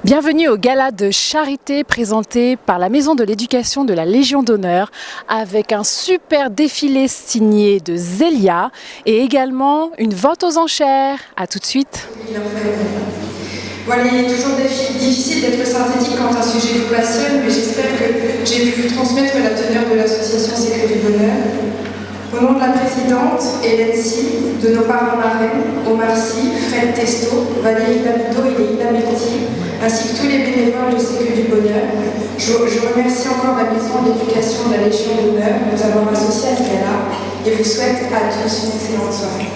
Bienvenue au gala de charité présenté par la Maison de l'Éducation de la Légion d'honneur avec un super défilé signé de Zélia et également une vente aux enchères. A tout de suite. Voilà, il est toujours difficile d'être synthétique quand un sujet vous passionne, mais j'espère que j'ai pu vous transmettre la teneur de l'association Sécu du Bonheur. Au nom de la présidente, Hélène Si, de nos parents marraines, Omar Sy, Fred Testo, Valérie Davido et Leïla Melti, ainsi que tous les bénévoles de Sécu du Bonheur, je remercie encore la Maison d'éducation de la Légion d'honneur de nous avoir associés à ce gala et vous souhaite à tous une excellente soirée.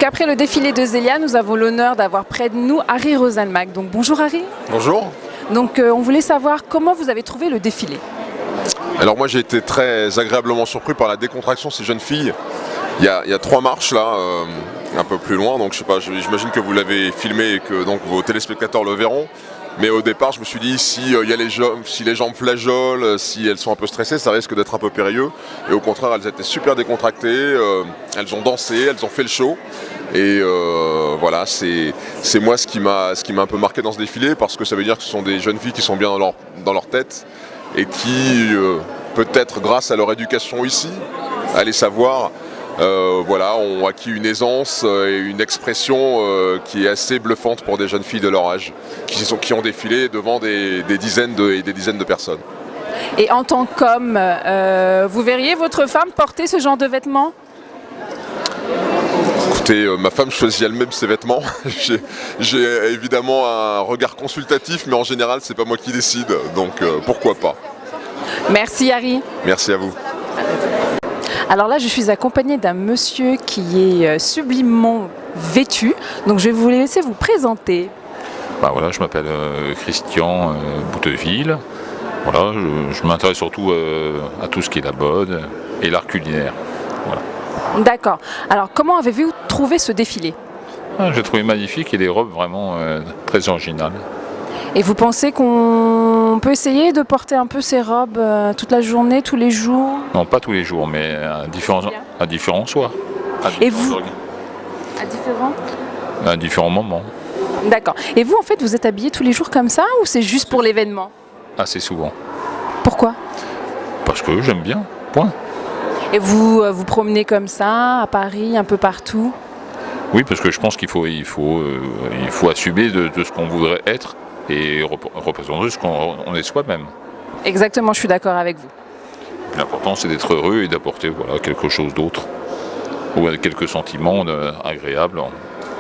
après le défilé de Zélia, nous avons l'honneur d'avoir près de nous Harry Roselmack. Donc bonjour Harry. Bonjour. Donc on voulait savoir comment vous avez trouvé le défilé. Alors moi j'ai été très agréablement surpris par la décontraction de ces jeunes filles. Il y a 3 marches là, un peu plus loin, donc je sais pas, j'imagine que vous l'avez filmé et que donc vos téléspectateurs le verront. Mais au départ je me suis dit si les jambes flageolent, si elles sont un peu stressées, ça risque d'être un peu périlleux. Et au contraire elles étaient super décontractées, elles ont dansé, elles ont fait le show. Et voilà, c'est moi ce qui m'a un peu marqué dans ce défilé, parce que ça veut dire que ce sont des jeunes filles qui sont bien dans leur tête et qui, peut-être grâce à leur éducation ici, allez savoir, voilà, ont acquis une aisance et une expression qui est assez bluffante pour des jeunes filles de leur âge, qui ont défilé devant des dizaines de personnes. Et en tant qu'homme, vous verriez votre femme porter ce genre de vêtements ? Écoutez, ma femme choisit elle-même ses vêtements. J'ai évidemment un regard consultatif, mais en général, c'est pas moi qui décide, donc pourquoi pas. Merci Harry. Merci à vous. Alors là, je suis accompagnée d'un monsieur qui est sublimement vêtu, donc je vais vous laisser vous présenter. Voilà, je m'appelle Christian Bouteville. Voilà, je m'intéresse surtout à tout ce qui est la mode et l'art culinaire. Voilà. D'accord. Alors, comment avez-vous trouvé ce défilé ? J'ai trouvé magnifique et les robes vraiment très originales. Et vous pensez qu'on peut essayer de porter un peu ces robes toute la journée, tous les jours ? Non, pas tous les jours, mais à différents soirs. Et vous ? À différents moments. D'accord. Et vous, en fait, vous êtes habillé tous les jours comme ça ou c'est juste pour l'événement ? Assez souvent. Pourquoi ? Parce que j'aime bien, point. Et vous vous promenez comme ça, à Paris, un peu partout ? Oui, parce que je pense qu'il faut assumer de ce qu'on voudrait être et représenter ce qu'on est soi-même. Exactement, je suis d'accord avec vous. L'important, c'est d'être heureux et d'apporter quelque chose d'autre, ou quelques sentiments agréables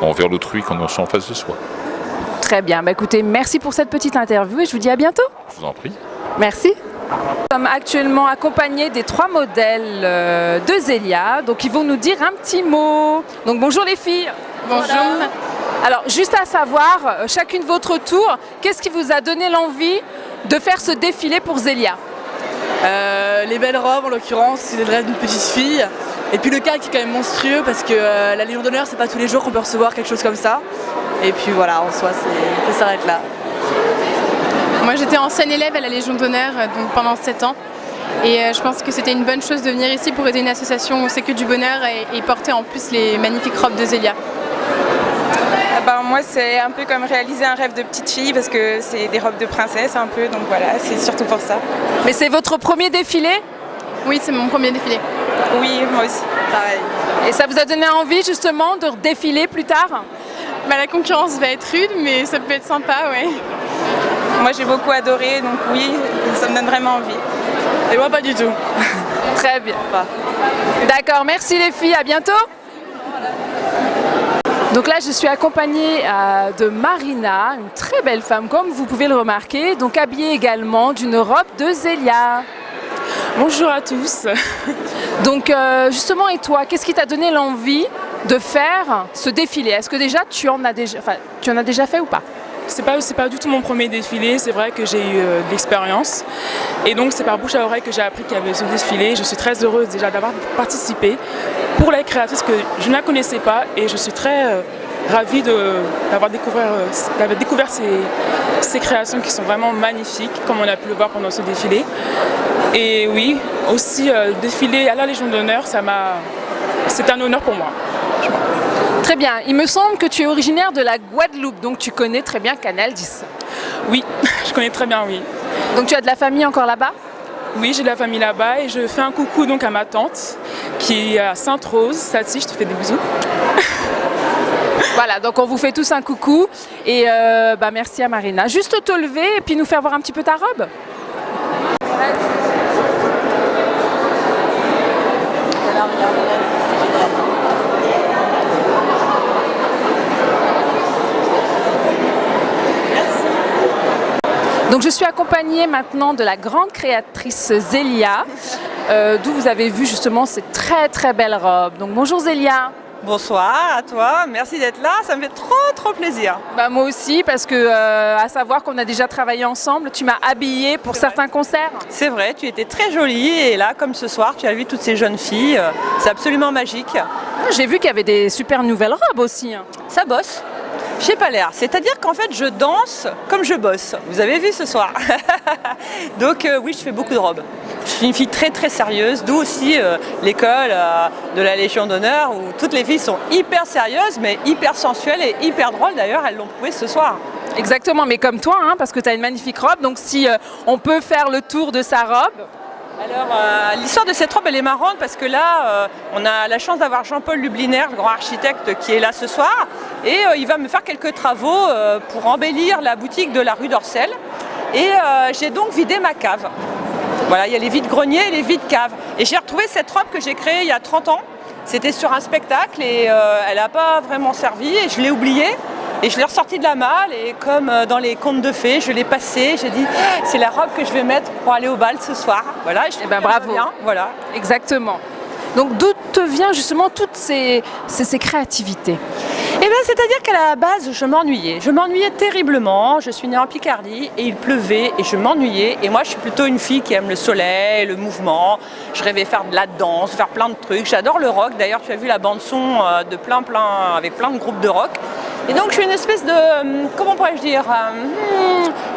envers l'autrui qu'on a en face de soi. Très bien, écoutez, merci pour cette petite interview et je vous dis à bientôt. Je vous en prie. Merci. Nous sommes actuellement accompagnés des 3 modèles de Zélia, donc ils vont nous dire un petit mot. Donc bonjour les filles. Bonjour. Voilà. Alors juste à savoir, chacune votre tour, qu'est-ce qui vous a donné l'envie de faire ce défilé pour Zélia ? Les belles robes en l'occurrence, c'est le rêve d'une petite fille. Et puis le cadre qui est quand même monstrueux parce que la Légion d'honneur, c'est pas tous les jours qu'on peut recevoir quelque chose comme ça. Et puis voilà, en soi, ça s'arrête là. Moi j'étais ancienne élève à la Légion d'honneur donc pendant 7 ans et je pense que c'était une bonne chose de venir ici pour aider une association où c'est que du bonheur et porter en plus les magnifiques robes de Zélia. Moi c'est un peu comme réaliser un rêve de petite fille parce que c'est des robes de princesse un peu, donc voilà, c'est surtout pour ça. Mais c'est votre premier défilé ? Oui, c'est mon premier défilé. Oui, moi aussi, pareil. Et ça vous a donné envie justement de défiler plus tard ? La concurrence va être rude mais ça peut être sympa, ouais. Moi j'ai beaucoup adoré, donc oui, ça me donne vraiment envie. Et moi pas du tout. Très bien. D'accord, merci les filles, à bientôt. Donc là je suis accompagnée de Marina, une très belle femme comme vous pouvez le remarquer, donc habillée également d'une robe de Zélia. Bonjour à tous. Donc justement, et toi, qu'est-ce qui t'a donné l'envie de faire ce défilé ? Est-ce que déjà tu en as déjà fait ou pas ? C'est pas du tout mon premier défilé, c'est vrai que j'ai eu de l'expérience. Et donc c'est par bouche à oreille que j'ai appris qu'il y avait ce défilé. Je suis très heureuse déjà d'avoir participé pour la créatrice que je ne la connaissais pas et je suis très ravie d'avoir découvert ces créations qui sont vraiment magnifiques, comme on a pu le voir pendant ce défilé. Et oui, aussi défiler à la Légion d'honneur, c'est un honneur pour moi. Très bien, il me semble que tu es originaire de la Guadeloupe, donc tu connais très bien Canal 10. Oui, je connais très bien, oui. Donc tu as de la famille encore là-bas ? Oui, j'ai de la famille là-bas et je fais un coucou donc à ma tante qui est à Sainte-Rose. Satie, je te fais des bisous. Voilà, donc on vous fait tous un coucou et merci à Marina. Juste te lever et puis nous faire voir un petit peu ta robe. Donc je suis accompagnée maintenant de la grande créatrice Zélia, d'où vous avez vu justement ces très très belles robes. Donc bonjour Zélia. Bonsoir à toi, merci d'être là, ça me fait trop plaisir. Bah, moi aussi, parce que à savoir qu'on a déjà travaillé ensemble, tu m'as habillée pour certains concerts. C'est vrai, tu étais très jolie et là, comme ce soir, tu as vu toutes ces jeunes filles, c'est absolument magique. J'ai vu qu'il y avait des super nouvelles robes aussi. Ça bosse. J'ai pas l'air, c'est-à-dire qu'en fait je danse comme je bosse, vous avez vu ce soir. Donc oui, je fais beaucoup de robes. Je suis une fille très sérieuse, d'où aussi l'école de la Légion d'honneur où toutes les filles sont hyper sérieuses mais hyper sensuelles et hyper drôles, d'ailleurs elles l'ont prouvé ce soir. Exactement, mais comme toi, parce que tu as une magnifique robe, donc si on peut faire le tour de sa robe. Alors, l'histoire de cette robe, elle est marrante parce que là, on a la chance d'avoir Jean-Paul Lubliner, le grand architecte, qui est là ce soir. Et il va me faire quelques travaux pour embellir la boutique de la rue d'Orcel. Et j'ai donc vidé ma cave. Voilà, il y a les vides-greniers et les vides-caves. Et j'ai retrouvé cette robe que j'ai créée il y a 30 ans. C'était sur un spectacle et elle n'a pas vraiment servi et je l'ai oubliée. Et je l'ai ressortie de la malle et comme dans les contes de fées, je l'ai passée, j'ai dit c'est la robe que je vais mettre pour aller au bal ce soir. Voilà, et bravo. Bien, voilà. Exactement. Donc d'où te vient justement toutes ces créativités? Eh bien, c'est-à-dire qu'à la base, je m'ennuyais. Je m'ennuyais terriblement. Je suis née en Picardie et il pleuvait et je m'ennuyais. Et moi, je suis plutôt une fille qui aime le soleil, le mouvement. Je rêvais faire de la danse, faire plein de trucs. J'adore le rock. D'ailleurs, tu as vu la bande-son de avec plein de groupes de rock. Et donc, je suis une espèce de... comment pourrais-je dire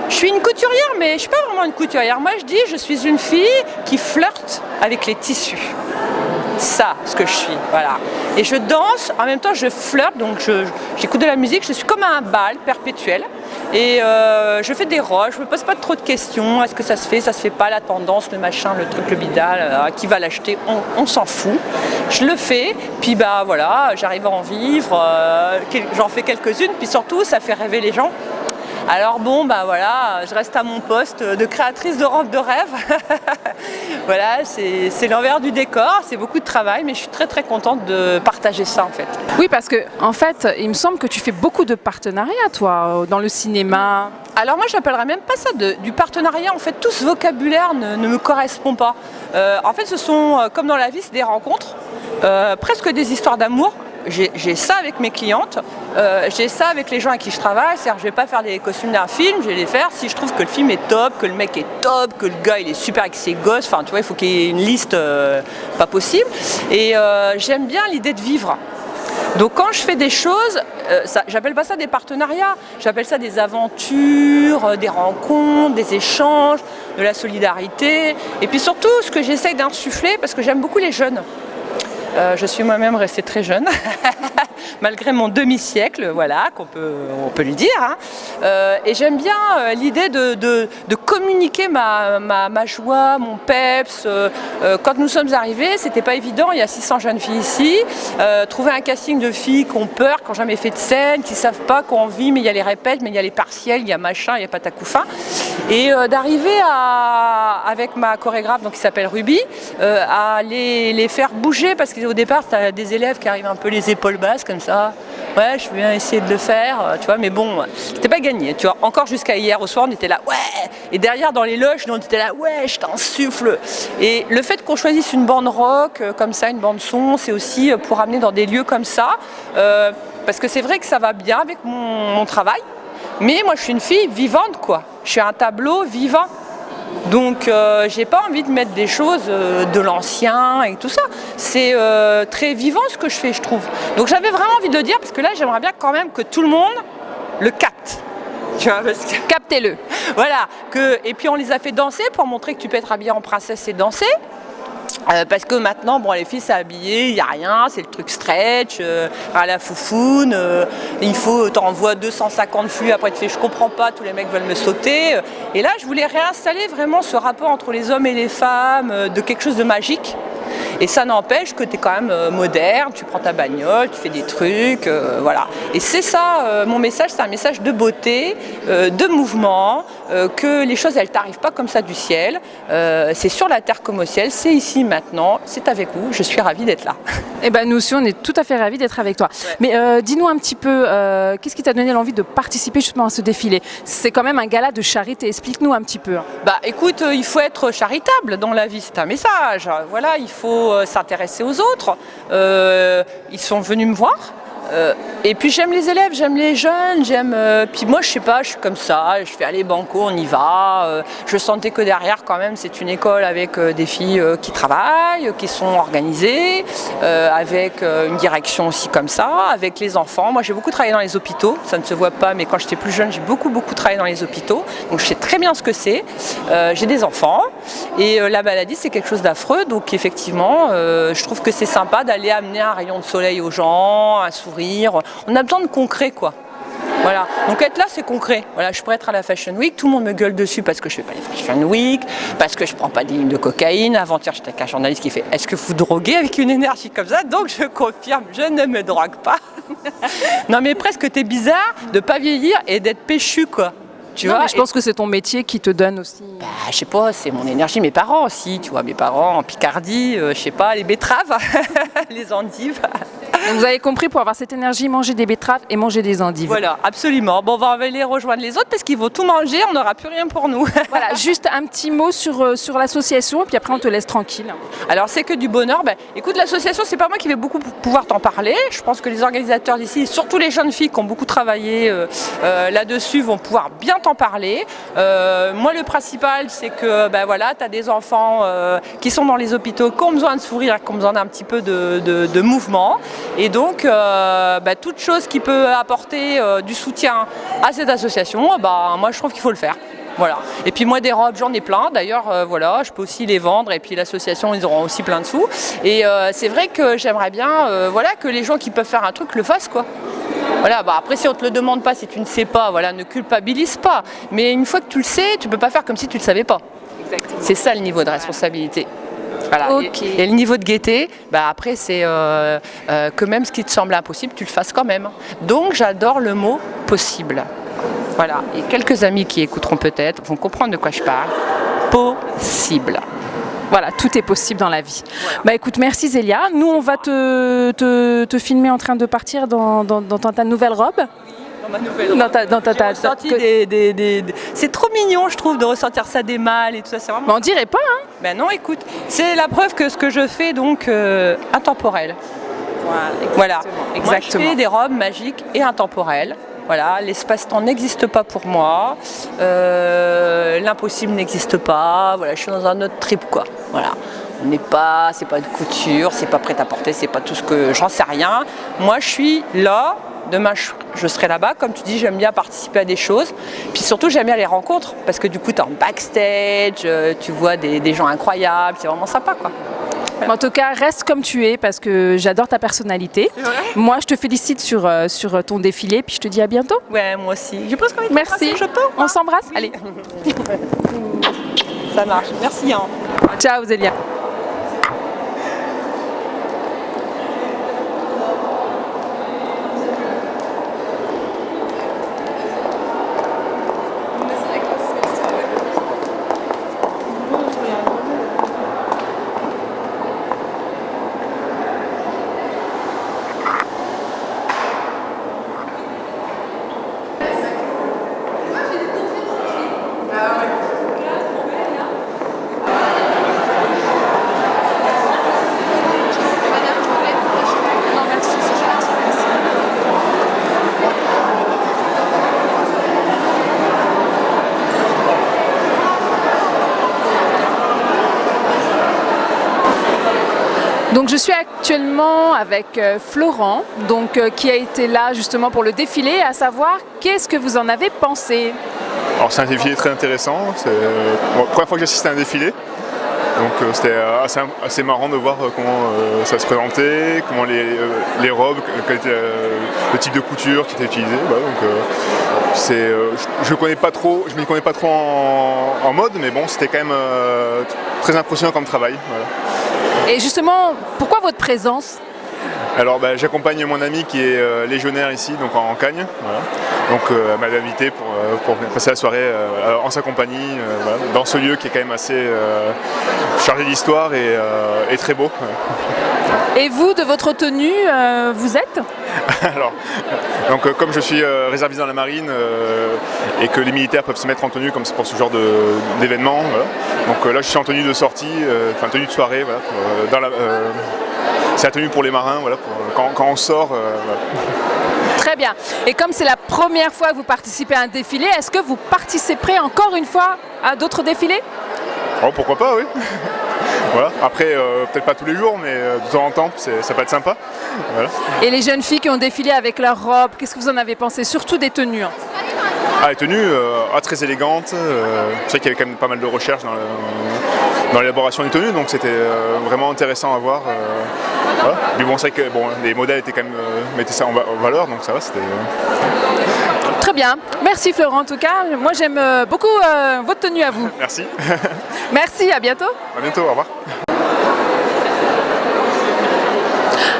je suis une couturière, mais je ne suis pas vraiment une couturière. Moi, je dis, je suis une fille qui flirte avec les tissus. Ça, ce que je suis, voilà. Et je danse, en même temps je flirte, donc j'écoute de la musique, je suis comme à un bal perpétuel. Et je fais des robes, je me pose pas trop de questions, est-ce que ça se fait pas, la tendance, le machin, le truc, le bidal, qui va l'acheter, on s'en fout. Je le fais, puis bah voilà, j'arrive à en vivre, j'en fais quelques-unes, puis surtout ça fait rêver les gens. Alors bon, bah voilà, je reste à mon poste de créatrice de robes de rêve. Voilà, c'est l'envers du décor, c'est beaucoup de travail, mais je suis très contente de partager ça en fait. Oui, parce que en fait, il me semble que tu fais beaucoup de partenariats, toi, dans le cinéma. Alors moi, j'appellerais même pas ça du partenariat. En fait, tout ce vocabulaire ne me correspond pas. En fait, ce sont, comme dans la vie, c'est des rencontres, presque des histoires d'amour. J'ai ça avec mes clientes, j'ai ça avec les gens avec qui je travaille, c'est-à-dire je vais pas faire des costumes d'un film, je vais les faire si je trouve que le film est top, que le mec est top, que le gars il est super avec ses gosses, enfin tu vois, il faut qu'il y ait une liste pas possible. Et j'aime bien l'idée de vivre. Donc quand je fais des choses, j'appelle pas ça des partenariats, j'appelle ça des aventures, des rencontres, des échanges, de la solidarité. Et puis surtout ce que j'essaye d'insuffler, parce que j'aime beaucoup les jeunes. Je suis moi-même restée très jeune, malgré mon demi-siècle, voilà, on peut lui dire. Et j'aime bien l'idée de communiquer ma joie, mon peps. Quand nous sommes arrivés, c'était pas évident, il y a 600 jeunes filles ici. Trouver un casting de filles qui ont peur, qui n'ont jamais fait de scène, qui ne savent pas, qui ont envie, mais il y a les répètes, mais il y a les partiels, il y a machin, il y a patacouffin. Et d'arriver avec ma chorégraphe donc, qui s'appelle Ruby, à les faire bouger, parce qu'au départ, tu as des élèves qui arrivent un peu les épaules basses comme ça. Ouais, je viens essayer de le faire, tu vois, mais bon, c'était pas gagné, tu vois. Encore jusqu'à hier au soir, on était là, ouais. Et derrière, dans les loges, on était là, ouais, je t'insuffle. Et le fait qu'on choisisse une bande rock comme ça, une bande son, c'est aussi pour amener dans des lieux comme ça, parce que c'est vrai que ça va bien avec mon travail. Mais moi, je suis une fille vivante, quoi. Je suis un tableau vivant. Donc j'ai pas envie de mettre des choses de l'ancien et tout ça. C'est très vivant ce que je fais, je trouve. Donc j'avais vraiment envie de dire, parce que là j'aimerais bien quand même que tout le monde le capte. Tu vois, parce que... Captez-le. Voilà. Et puis on les a fait danser pour montrer que tu peux être habillée en princesse et danser. Parce que maintenant, bon, les filles s'habillent, il n'y a rien, c'est le truc stretch, à la foufoune, il faut, t'envoies 250 flux, après tu fais je comprends pas, tous les mecs veulent me sauter. Et là, je voulais réinstaller vraiment ce rapport entre les hommes et les femmes, de quelque chose de magique. Et ça n'empêche que tu es quand même moderne, tu prends ta bagnole, tu fais des trucs, voilà. Et c'est ça, mon message, c'est un message de beauté, de mouvement, que les choses, elles t'arrivent pas comme ça du ciel. C'est sur la terre comme au ciel, c'est ici, maintenant, c'est avec vous, je suis ravie d'être là. Eh ben nous aussi, on est tout à fait ravis d'être avec toi. Ouais. Mais dis-nous un petit peu, qu'est-ce qui t'a donné l'envie de participer justement à ce défilé? C'est quand même un gala de charité, explique-nous un petit peu. Bah écoute, il faut être charitable dans la vie, c'est un message. Voilà, il faut faut s'intéresser aux autres. Ils sont venus me voir. Et puis j'aime les élèves, j'aime les jeunes, puis moi je sais pas, je suis comme ça, je fais aller banco, on y va. Je sentais que derrière quand même c'est une école avec des filles qui travaillent, qui sont organisées, avec une direction aussi comme ça, avec les enfants. Moi j'ai beaucoup travaillé dans les hôpitaux, ça ne se voit pas, mais quand j'étais plus jeune j'ai beaucoup travaillé dans les hôpitaux, donc je sais très bien ce que c'est. J'ai des enfants et la maladie c'est quelque chose d'affreux, donc effectivement je trouve que c'est sympa d'aller amener un rayon de soleil aux gens, un sourire. On a besoin de concret, quoi. Voilà. Donc être là, c'est concret. Voilà, je pourrais être à la Fashion Week, tout le monde me gueule dessus parce que je fais pas les Fashion Week, parce que je prends pas des lignes de cocaïne. Avant-hier, j'étais avec un journaliste qui fait « Est-ce que vous droguez avec une énergie comme ça ?» Donc je confirme, je ne me drogue pas. Non mais presque t'es bizarre de pas vieillir et d'être péchu, quoi. Tu vois, mais je pense que c'est ton métier qui te donne aussi. Bah, je sais pas, c'est mon énergie, mes parents aussi, tu vois, mes parents en Picardie, je sais pas, les betteraves, les endives. Donc vous avez compris, pour avoir cette énergie, manger des betteraves et manger des endives. Voilà, absolument. Bon, on va aller rejoindre les autres parce qu'ils vont tout manger, on n'aura plus rien pour nous. Voilà, juste un petit mot sur l'association et puis après on te laisse tranquille. Alors c'est que du bonheur. Ben, écoute, l'association, c'est pas moi qui vais beaucoup pouvoir t'en parler. Je pense que les organisateurs d'ici, surtout les jeunes filles qui ont beaucoup travaillé là-dessus, vont pouvoir bien t'en parler. Moi, le principal, c'est que ben, voilà, tu as des enfants qui sont dans les hôpitaux, qui ont besoin de sourire, qui ont besoin d'un petit peu de mouvement. Et donc, toute chose qui peut apporter du soutien à cette association, moi je trouve qu'il faut le faire. Voilà. Et puis moi des robes, j'en ai plein. D'ailleurs, voilà, je peux aussi les vendre. Et puis l'association, ils auront aussi plein de sous. Et c'est vrai que j'aimerais bien, voilà, que les gens qui peuvent faire un truc le fassent, quoi. Voilà, après si on te le demande pas, si tu ne sais pas, voilà, ne culpabilise pas. Mais une fois que tu le sais, tu peux pas faire comme si tu le savais pas. Exactement. C'est ça le niveau de responsabilité. Voilà. Okay. Et le niveau de gaieté, après c'est que même ce qui te semble impossible, tu le fasses quand même. Donc j'adore le mot possible. Voilà. Et quelques amis qui écouteront peut-être vont comprendre de quoi je parle. Possible. Voilà, tout est possible dans la vie. Voilà. Bah écoute, merci Zélia. Nous on va te filmer en train de partir dans ta nouvelle robe. Ma nouvelle c'est trop mignon, je trouve, de ressentir ça des mâles et tout ça. C'est vraiment... Mais on dirait pas, hein? Ben non, écoute, c'est la preuve que ce que je fais, donc, intemporel. Voilà. Exactement. Moi, je fais des robes magiques et intemporelles. Voilà, l'espace-temps n'existe pas pour moi. L'impossible n'existe pas. Voilà, je suis dans un autre trip, quoi. Voilà. C'est pas de couture, c'est pas prêt-à-porter, c'est pas tout ce que... J'en sais rien. Moi, je suis là. Demain, je serai là-bas. Comme tu dis, j'aime bien participer à des choses. Puis surtout, j'aime bien les rencontres. Parce que du coup, tu es en backstage, tu vois des gens incroyables. C'est vraiment sympa, quoi. En tout cas, reste comme tu es parce que j'adore ta personnalité. Moi, je te félicite sur ton défilé. Puis je te dis à bientôt. Ouais, moi aussi. J'ai presque envie de merci. Je peux. On s'embrasse. Oui. Allez. Ça marche. Merci. Hein. Ciao, Zélia. Donc je suis actuellement avec Florent, qui a été là justement pour le défilé, à savoir qu'est-ce que vous en avez pensé? Alors c'est un défilé très intéressant, c'est la première fois que j'assiste à un défilé, donc c'était assez marrant de voir comment ça se présentait, comment les robes, quel était le type de couture qui était utilisé. Voilà, donc je m'y connais pas trop en mode, mais bon, c'était quand même très impressionnant comme travail. Voilà. Et justement, pourquoi votre présence? Alors j'accompagne mon ami qui est légionnaire ici, donc en Cagne. Voilà. Donc elle m'avait invité pour passer la soirée en sa compagnie, voilà, dans ce lieu qui est quand même assez chargé d'histoire et très beau. Et vous, de votre tenue, vous êtes? Alors, donc comme je suis réserviste dans la marine et que les militaires peuvent se mettre en tenue comme c'est pour ce genre d'événement, voilà. Donc là je suis en tenue de sortie, enfin tenue de soirée, voilà, c'est la tenue pour les marins, voilà, quand on sort. Voilà. Très bien. Et comme c'est la première fois que vous participez à un défilé, est-ce que vous participerez encore une fois à d'autres défilés? Oh, pourquoi pas, oui. Voilà. Après, peut-être pas tous les jours, mais de temps en temps, ça peut être sympa. Voilà. Et les jeunes filles qui ont défilé avec leurs robes, qu'est-ce que vous en avez pensé? Surtout des tenues. Hein. Ah, les tenues très élégantes. Je sais qu'il y avait quand même pas mal de recherches dans l'élaboration des tenues, donc c'était vraiment intéressant à voir. Voilà. Mais bon, c'est vrai que les modèles étaient quand même mettaient ça en valeur, donc ça va, c'était. Très bien. Merci Florent, en tout cas. Moi, j'aime beaucoup votre tenue à vous. Merci. Merci, à bientôt. À bientôt, au revoir.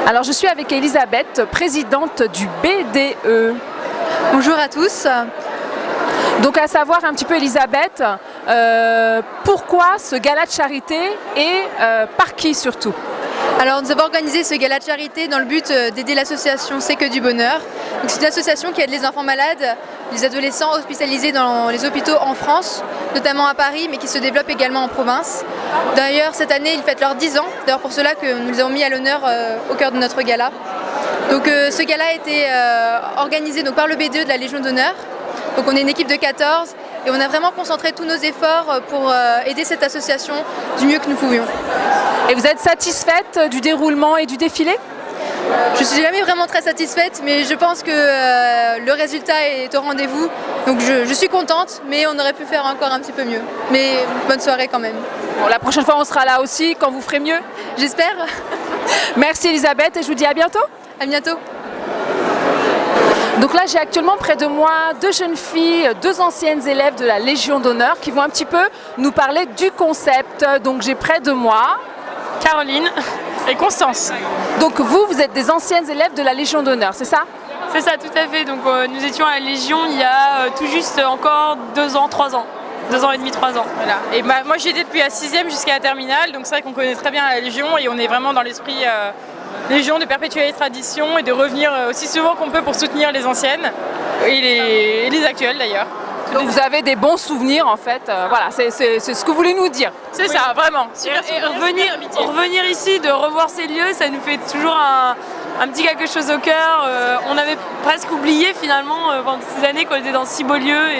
Alors, je suis avec Elisabeth, présidente du BDE. Bonjour à tous. Donc, à savoir un petit peu, Elisabeth, pourquoi ce gala de charité et par qui surtout? Alors nous avons organisé ce gala de charité dans le but d'aider l'association C'est que du bonheur. C'est une association qui aide les enfants malades, les adolescents hospitalisés dans les hôpitaux en France, notamment à Paris, mais qui se développe également en province. D'ailleurs cette année ils fêtent leurs 10 ans, d'ailleurs pour cela que nous les avons mis à l'honneur au cœur de notre gala. Donc ce gala a été organisé par le BDE de la Légion d'honneur. Donc on est une équipe de 14 et on a vraiment concentré tous nos efforts pour aider cette association du mieux que nous pouvions. Et vous êtes satisfaite du déroulement et du défilé? Je ne suis jamais vraiment très satisfaite, mais je pense que le résultat est au rendez-vous. Donc je suis contente, mais on aurait pu faire encore un petit peu mieux. Mais bonne soirée quand même. Bon, la prochaine fois on sera là aussi quand vous ferez mieux. J'espère. Merci Elisabeth et je vous dis à bientôt. À bientôt. Donc là, j'ai actuellement près de moi 2 jeunes filles, 2 anciennes élèves de la Légion d'honneur qui vont un petit peu nous parler du concept. Donc j'ai près de moi Caroline et Constance. Donc vous êtes des anciennes élèves de la Légion d'honneur, c'est ça? C'est ça, tout à fait. Donc nous étions à la Légion il y a tout juste encore 2 ans, 3 ans. 2 ans et demi, 3 ans. Voilà. Et moi j'y étais depuis la 6e jusqu'à la terminale, donc c'est vrai qu'on connaît très bien la Légion et on est vraiment dans l'esprit Légion de perpétuer les traditions et de revenir aussi souvent qu'on peut pour soutenir les anciennes et les actuelles d'ailleurs. Donc vous avez des bons souvenirs en fait, voilà, c'est ce que vous voulez nous dire. C'est ça, vraiment. Et revenir ici, de revoir ces lieux, ça nous fait toujours un petit quelque chose au cœur. On avait presque oublié finalement pendant ces années qu'on était dans si beaux lieux.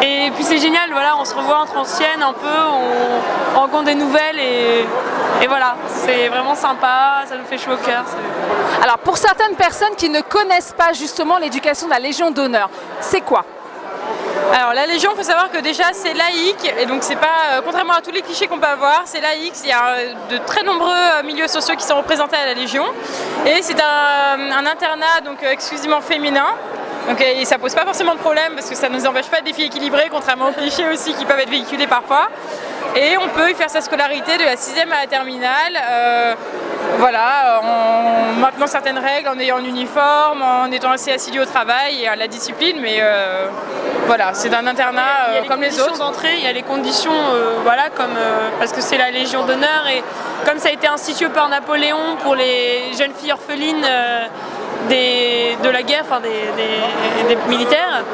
Et puis c'est génial, voilà, on se revoit entre anciennes un peu, on rencontre des nouvelles et voilà, c'est vraiment sympa, ça nous fait chaud au cœur. Alors pour certaines personnes qui ne connaissent pas justement l'éducation de la Légion d'honneur, c'est quoi? Alors la Légion, il faut savoir que déjà c'est laïque et donc c'est pas, contrairement à tous les clichés qu'on peut avoir, c'est laïque, il y a de très nombreux milieux sociaux qui sont représentés à la Légion et c'est un internat donc exclusivement féminin. Donc, et ça pose pas forcément de problème parce que ça ne nous empêche pas des filles équilibrées, contrairement aux clichés aussi qui peuvent être véhiculés parfois. Et on peut y faire sa scolarité de la 6e à la terminale, voilà, en maintenant certaines règles, en ayant un uniforme, en étant assez assidu au travail et à la discipline, mais voilà, c'est un internat comme les autres. Il y a les conditions, voilà, parce que c'est la Légion d'honneur et comme ça a été institué par Napoléon pour les jeunes filles orphelines de la guerre, enfin des militaires.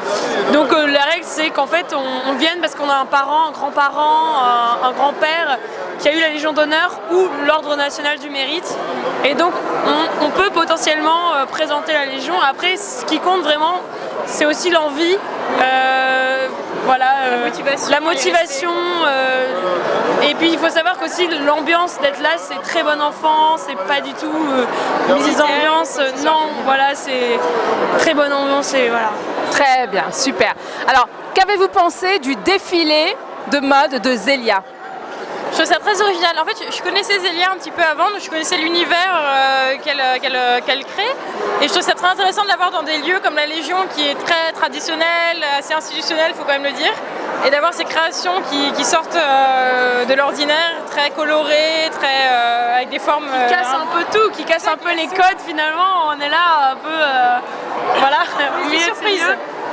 Donc la règle c'est qu'en fait on vienne parce qu'on a un parent, un grand-parent, un grand-père qui a eu la Légion d'honneur ou l'Ordre national du mérite. Et donc on peut potentiellement présenter la Légion. Après ce qui compte vraiment c'est aussi l'envie, voilà, la motivation. Et puis il faut savoir qu'aussi l'ambiance d'être là c'est très bon enfant, c'est pas du tout des ambiances, non, voilà, c'est très bonne ambiance et voilà. Très bien, super. Alors, qu'avez-vous pensé du défilé de mode de Zélia? Je trouve ça très original. En fait, je connaissais Zélia un petit peu avant, donc je connaissais l'univers qu'elle crée. Et je trouve ça très intéressant de la voir dans des lieux comme la Légion, qui est très traditionnel, assez institutionnel, il faut quand même le dire. Et d'avoir ces créations qui sortent de l'ordinaire, très colorées, avec des formes... Qui cassent un peu tout, qui cassent un peu les codes finalement. On est là un peu... voilà, une surprise.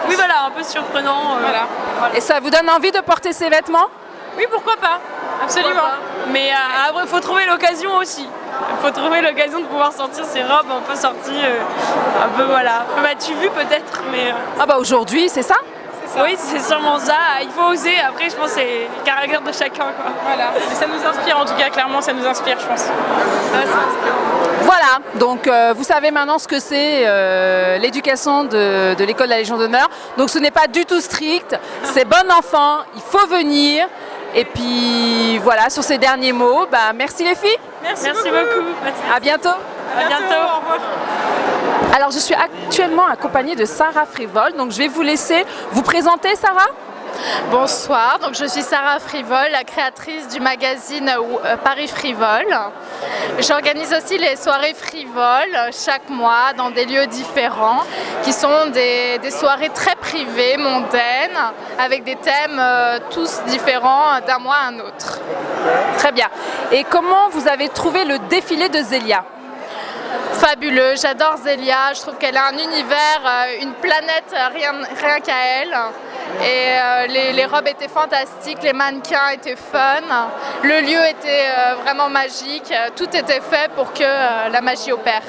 Oui, voilà, un peu surprenant. Voilà. Et ça vous donne envie de porter ces vêtements? Oui, pourquoi pas. Absolument. Pourquoi pas. Mais après, il faut trouver l'occasion aussi. Il faut trouver l'occasion de pouvoir sortir ces robes un peu sorties, un peu voilà. M'as-tu vu peut-être, mais... Ah bah aujourd'hui, c'est ça? Oui, c'est sûrement ça. Il faut oser. Après, je pense que c'est le caractère de chacun, quoi. Voilà. Mais ça nous inspire, en tout cas, clairement, ça nous inspire, je pense. Voilà, donc vous savez maintenant ce que c'est l'éducation de l'école de la Légion d'honneur. Donc ce n'est pas du tout strict, c'est bon enfant, il faut venir. Et puis voilà, sur ces derniers mots, bah, merci les filles. Merci beaucoup. À bientôt. À bientôt. Au revoir. Alors je suis actuellement accompagnée de Sarah Frivol, donc je vais vous laisser vous présenter, Sarah. Bonsoir, donc je suis Sarah Frivol, la créatrice du magazine Paris Frivol. J'organise aussi les soirées frivoles chaque mois dans des lieux différents qui sont des soirées très privées, mondaines, avec des thèmes tous différents d'un mois à un autre. Très bien. Et comment vous avez trouvé le défilé de Zélia? Fabuleux, j'adore Zélia, je trouve qu'elle a un univers, une planète rien qu'à elle. Et les robes étaient fantastiques, les mannequins étaient fun, le lieu était vraiment magique, tout était fait pour que la magie opère.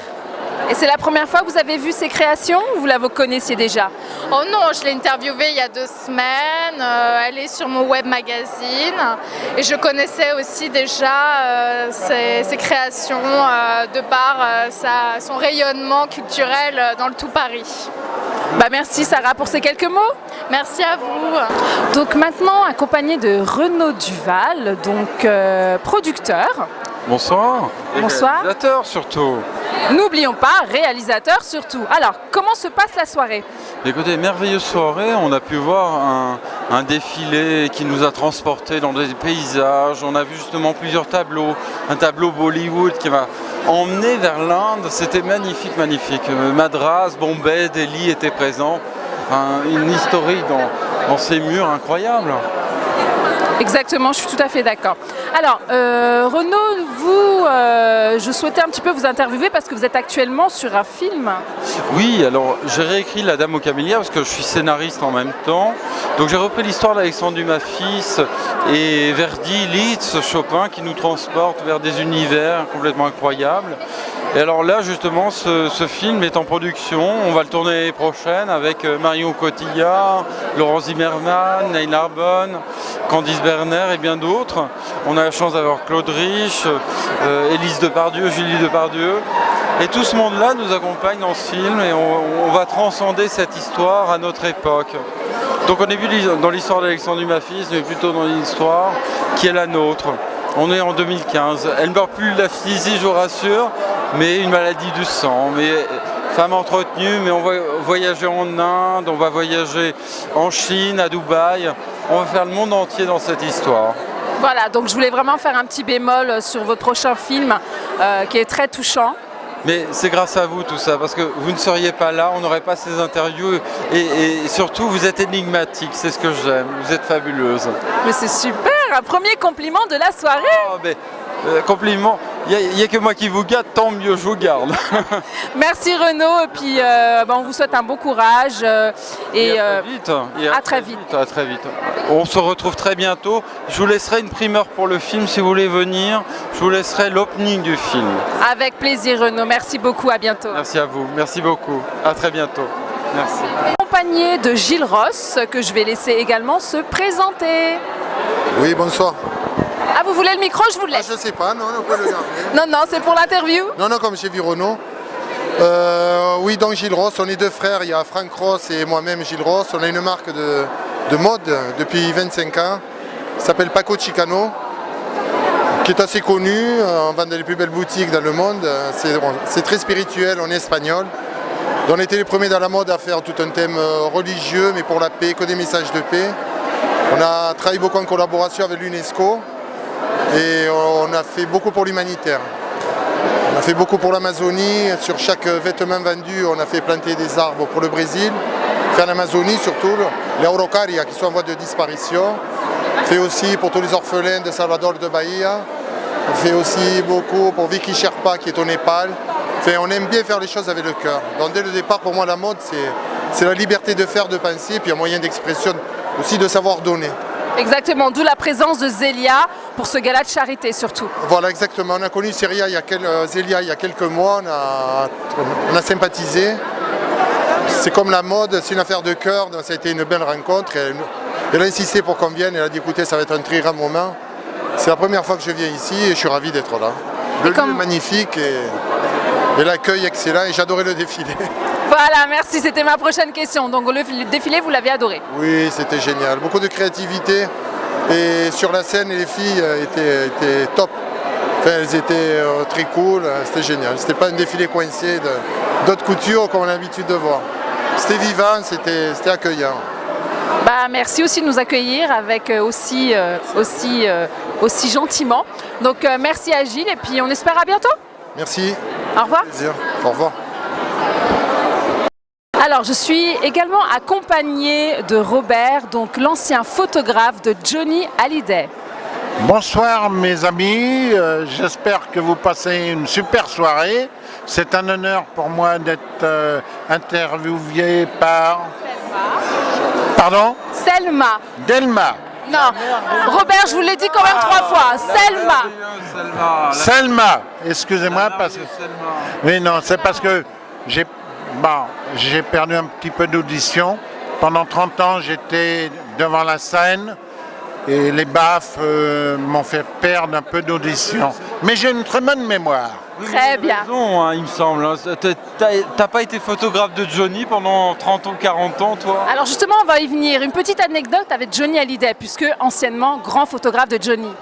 Et c'est la première fois que vous avez vu ces créations ou vous la connaissiez déjà? Oh non, je l'ai interviewée il y a 2 semaines, elle est sur mon web magazine et je connaissais aussi déjà ses créations de par son rayonnement culturel dans le tout Paris. Bah merci Sarah pour ces quelques mots. Merci à vous. Donc maintenant accompagnée de Renaud Duval, donc producteur. Bonsoir. Bonsoir. Réalisateur surtout. N'oublions pas, réalisateur surtout. Alors, comment se passe la soirée? Écoutez, merveilleuse soirée, on a pu voir un défilé qui nous a transportés dans des paysages, on a vu justement plusieurs tableaux, un tableau Bollywood qui m'a emmené vers l'Inde, c'était magnifique, magnifique. Madras, Bombay, Delhi étaient présents, une historique dans ces murs incroyables. Exactement, je suis tout à fait d'accord. Alors, Renaud, vous, je souhaitais un petit peu vous interviewer parce que vous êtes actuellement sur un film. Oui, alors j'ai réécrit La Dame aux Camélias parce que je suis scénariste en même temps. Donc j'ai repris l'histoire d'Alexandre Dumas fils et Verdi, Liszt, Chopin qui nous transportent vers des univers complètement incroyables. Et alors là, justement, ce film est en production. On va le tourner l'année prochaine avec Marion Cotillard, Laurence Zimmermann, Neil Arbonne, Candice Berner et bien d'autres. On a la chance d'avoir Claude Rich, Élise Depardieu, Julie Depardieu. Et tout ce monde-là nous accompagne dans ce film et on va transcender cette histoire à notre époque. Donc on n'est plus dans l'histoire d'Alexandre Dumas fils, mais plutôt dans l'histoire qui est la nôtre. On est en 2015. Elle ne meurt plus de la phthisie, je vous rassure, mais une maladie du sang. Mais femme entretenue, mais on va voyager en Inde, on va voyager en Chine, à Dubaï. On va faire le monde entier dans cette histoire. Voilà, donc je voulais vraiment faire un petit bémol sur votre prochain film qui est très touchant. Mais c'est grâce à vous tout ça, parce que vous ne seriez pas là, on n'aurait pas ces interviews et surtout vous êtes énigmatique, c'est ce que j'aime, vous êtes fabuleuse. Mais c'est super, un premier compliment de la soirée. Oh, mais, compliment, il n'y a que moi qui vous gâte, tant mieux, je vous garde. Merci Renaud, et puis on vous souhaite un bon courage et à très vite. À très vite. On se retrouve très bientôt. Je vous laisserai une primeur pour le film si vous voulez venir. Je vous laisserai l'opening du film. Avec plaisir Renaud, merci beaucoup, à bientôt. Merci à vous, merci beaucoup. À très bientôt. Merci. Accompagné de Gilles Ross, que je vais laisser également se présenter. Oui, bonsoir. Ah, vous voulez le micro, je vous le laisse. Je sais pas, non, on peut le garder. Non, c'est pour l'interview. Non, comme j'ai vu Renaud. Oui, donc Gilles Ross, on est 2 frères, il y a Franck Ross et moi-même Gilles Ross. On a une marque de mode depuis 25 ans, qui s'appelle Paco Chicano, qui est assez connue, on vend dans les plus belles boutiques dans le monde. C'est très spirituel, on est espagnol. On était les premiers dans la mode à faire tout un thème religieux, mais pour la paix, que des messages de paix. On a travaillé beaucoup en collaboration avec l'UNESCO. Et on a fait beaucoup pour l'humanitaire. On a fait beaucoup pour l'Amazonie. Sur chaque vêtement vendu, on a fait planter des arbres pour le Brésil. Fait en Amazonie surtout, les araucarias qui sont en voie de disparition. On fait aussi pour tous les orphelins de Salvador de Bahia. On fait aussi beaucoup pour Vicky Sherpa qui est au Népal. Enfin, on aime bien faire les choses avec le cœur. Donc dès le départ, pour moi, la mode, c'est la liberté de faire, de penser, puis un moyen d'expression aussi de savoir donner. Exactement, d'où la présence de Zélia pour ce gala de charité surtout. Voilà, exactement. On a connu Zélia il y a quelques mois, on a sympathisé. C'est comme la mode, c'est une affaire de cœur, donc ça a été une belle rencontre. Elle a insisté pour qu'on vienne, elle a dit écoutez, ça va être un très grand moment. C'est la première fois que je viens ici et je suis ravi d'être là. Le lieu est magnifique et l'accueil excellent et j'adorais le défilé. Voilà, merci, c'était ma prochaine question. Donc le défilé, vous l'avez adoré? Oui, c'était génial. Beaucoup de créativité et sur la scène, les filles étaient top. Enfin, elles étaient très cool, c'était génial. C'était pas un défilé coincé d'autres coutures comme on a l'habitude de voir. C'était vivant, c'était accueillant. Bah, merci aussi de nous accueillir avec aussi gentiment. Donc merci à Gilles et puis on espère à bientôt. Merci. Au revoir. Plaisir. Au revoir. Alors je suis également accompagnée de Robert, donc l'ancien photographe de Johnny Hallyday. Bonsoir mes amis, j'espère que vous passez une super soirée. C'est un honneur pour moi d'être interviewé par... Pardon? Selma. Delma. Non, Robert, je vous l'ai dit quand même 3 fois. Selma. Selma, excusez-moi parce que... Oui, non, c'est parce que j'ai perdu un petit peu d'audition. Pendant 30 ans, j'étais devant la scène et les baffes m'ont fait perdre un peu d'audition. Mais j'ai une très bonne mémoire. Très bien. Raison, hein, il me semble. T'as pas été photographe de Johnny pendant 30 ans, 40 ans, toi? Alors justement, on va y venir. Une petite anecdote avec Johnny Hallyday, puisque anciennement grand photographe de Johnny.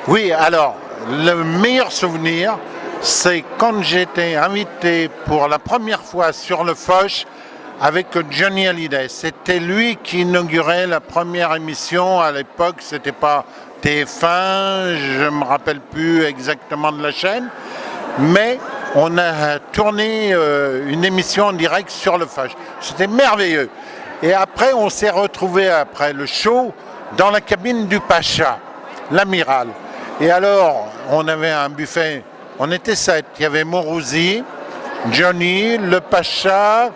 Oui, alors, le meilleur souvenir, c'est quand j'étais invité pour la première fois sur le Foch avec Johnny Hallyday. C'était lui qui inaugurait la première émission. À l'époque, c'était pas TF1, je me rappelle plus exactement de la chaîne. Mais on a tourné une émission en direct sur le Foch. C'était merveilleux. Et après, on s'est retrouvés après le show dans la cabine du Pacha, l'amiral. Et alors, on avait un buffet, on était 7. Il y avait Mourouzi, Johnny, le Pacha,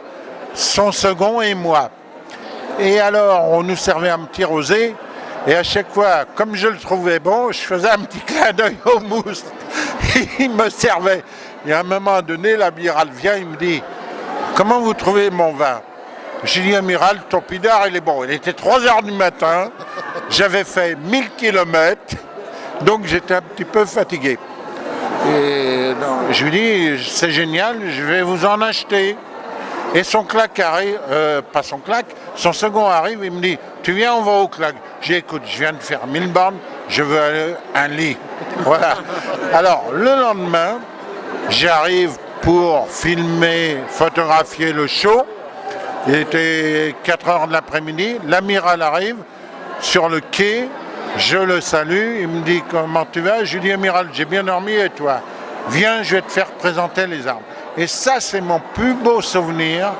son second et moi. Et alors, on nous servait un petit rosé. Et à chaque fois, comme je le trouvais bon, je faisais un petit clin d'œil au mousse. Il me servait. Et à un moment donné, l'amiral vient, il me dit « Comment vous trouvez mon vin ?» J'ai dit « Amiral, ton pidard, il est bon. » Il était 3h du matin, j'avais fait 1000 km, donc j'étais un petit peu fatigué. Et je lui dis « C'est génial, je vais vous en acheter. » Et son claque arrive, pas son claque, son second arrive, il me dit « Tu viens, on va au claque. » J'ai dit « Écoute, je viens de faire 1000 bornes, je veux aller un lit. » Voilà. Alors, le lendemain, j'arrive pour filmer, photographier le show. Il était 4h de l'après-midi. L'amiral arrive sur le quai. Je le salue. Il me dit « Comment tu vas ?» Je lui dis « Amiral, j'ai bien dormi et toi ? Viens, je vais te faire présenter les armes. » Et ça, c'est mon plus beau souvenir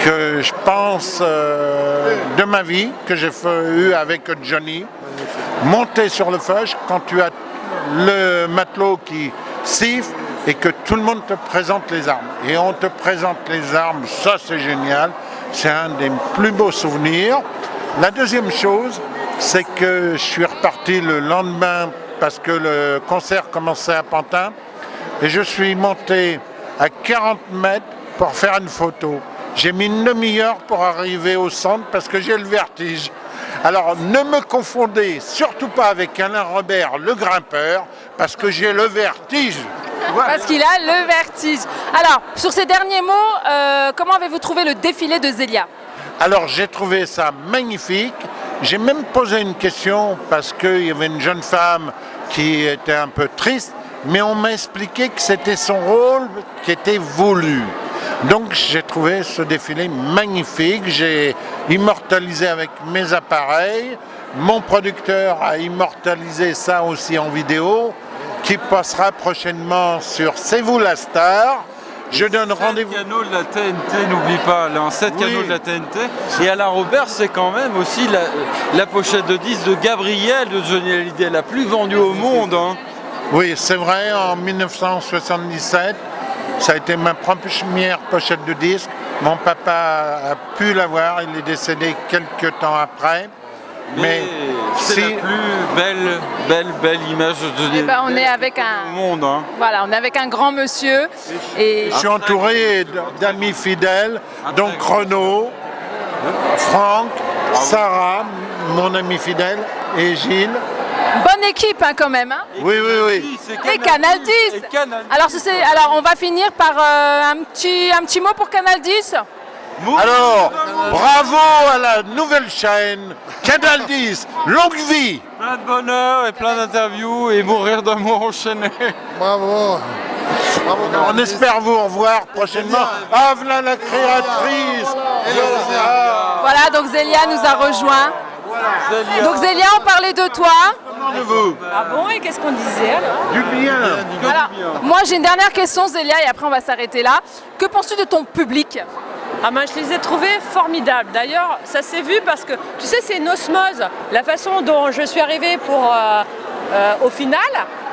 que je pense de ma vie, que j'ai eu avec Johnny. Monter sur le Foch quand tu as le matelot qui siffle et que tout le monde te présente les armes. Et on te présente les armes, ça c'est génial. C'est un des plus beaux souvenirs. La deuxième chose, c'est que je suis reparti le lendemain parce que le concert commençait à Pantin. Et je suis monté à 40 mètres pour faire une photo. J'ai mis une demi-heure pour arriver au centre parce que j'ai le vertige. Alors ne me confondez surtout pas avec Alain Robert, le grimpeur, parce que j'ai le vertige. Voilà. Parce qu'il a le vertige. Alors, sur ces derniers mots, comment avez-vous trouvé le défilé de Zélia? Alors j'ai trouvé ça magnifique. J'ai même posé une question parce qu'il y avait une jeune femme qui était un peu triste. Mais on m'a expliqué que c'était son rôle qui était voulu. Donc j'ai trouvé ce défilé magnifique, j'ai immortalisé avec mes appareils, mon producteur a immortalisé ça aussi en vidéo, qui passera prochainement sur C'est vous la star. Je donne rendez-vous. 7 canaux de la TNT, n'oublie pas, là, 7 canaux de la TNT. Et Alain Robert, c'est quand même aussi la pochette de disque de Gabriel de Johnny Hallyday, la plus vendue au monde. Hein. Oui, c'est vrai, en 1977, ça a été ma première pochette de disque. Mon papa a pu l'avoir, il est décédé quelques temps après. Mais c'est la plus belle image de Johnny Hallyday on est avec au monde. Hein. Voilà, on est avec un grand monsieur. Et je suis entouré d'amis fidèles, donc Renaud, Franck, Sarah, mon ami fidèle, et Gilles. Bonne équipe quand même. Hein. Oui, oui, oui. Et Canal 10. Alors on va finir par un petit mot pour Canal 10. Alors, bravo à la nouvelle chaîne, Canal 10, longue vie. Plein de bonheur et plein d'interviews et mourir d'amour enchaîné. Bravo. On espère vous revoir prochainement. Ah, voilà la créatrice. Voilà, donc Zélia nous a rejoint. Donc Zélia, on parlait de toi. De vous. Ah bon, et qu'est-ce qu'on disait alors? Du bien. Alors, moi j'ai une dernière question Zélia et après on va s'arrêter là. Que penses-tu de ton public? Ah ben, je les ai trouvés formidables. D'ailleurs, ça s'est vu parce que, tu sais, c'est une osmose. La façon dont je suis arrivée au final,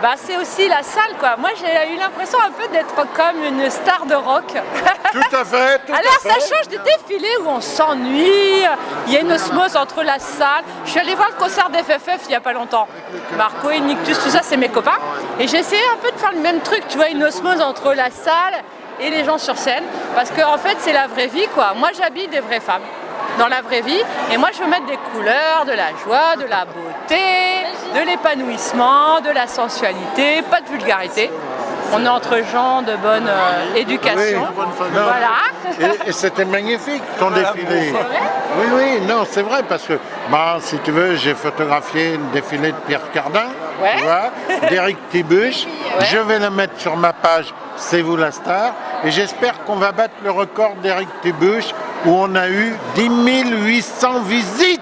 bah, c'est aussi la salle, quoi. Moi, j'ai eu l'impression un peu d'être comme une star de rock. Tout à fait. Alors, ça change des défilés où on s'ennuie. Il y a une osmose entre la salle. Je suis allée voir le concert d'FFF il n'y a pas longtemps. Marco, Nictus, tout ça, c'est mes copains. Et j'ai essayé un peu de faire le même truc, tu vois, une osmose entre la salle et les gens sur scène, parce qu'en fait c'est la vraie vie quoi. Moi j'habille des vraies femmes dans la vraie vie et moi je veux mettre des couleurs, de la joie, de la beauté, de l'épanouissement, de la sensualité, pas de vulgarité. On est entre gens de bonne éducation. Oui, voilà. Et c'était magnifique ton défilé. Oui, oui, non, c'est vrai parce que, bah, si tu veux, j'ai photographié le défilé de Pierre Cardin, tu vois, d'Éric Tibuche. Je vais le mettre sur ma page C'est vous la star. Et j'espère qu'on va battre le record d'Éric Tibuche où on a eu 10 800 visites.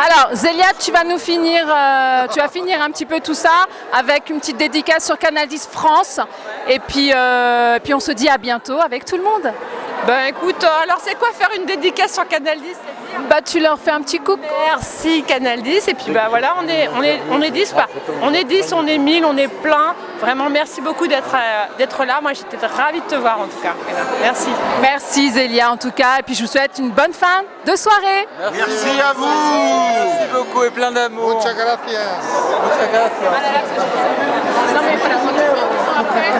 Alors Zélia, tu vas finir un petit peu tout ça avec une petite dédicace sur Canal 10 France et puis on se dit à bientôt avec tout le monde. Ben écoute, alors c'est quoi faire une dédicace sur Canal 10? Bah tu leur fais un petit coucou. Merci Canal 10 et puis bah voilà, on est 10, on est 10, on est 1000, on est plein. Vraiment merci beaucoup d'être là. Moi j'étais ravie de te voir en tout cas. Merci. Merci Zélia en tout cas et puis je vous souhaite une bonne fin de soirée. Merci à vous. Merci beaucoup et plein d'amour. Muchas gracias. Muchas gracias. Non mais voilà, après.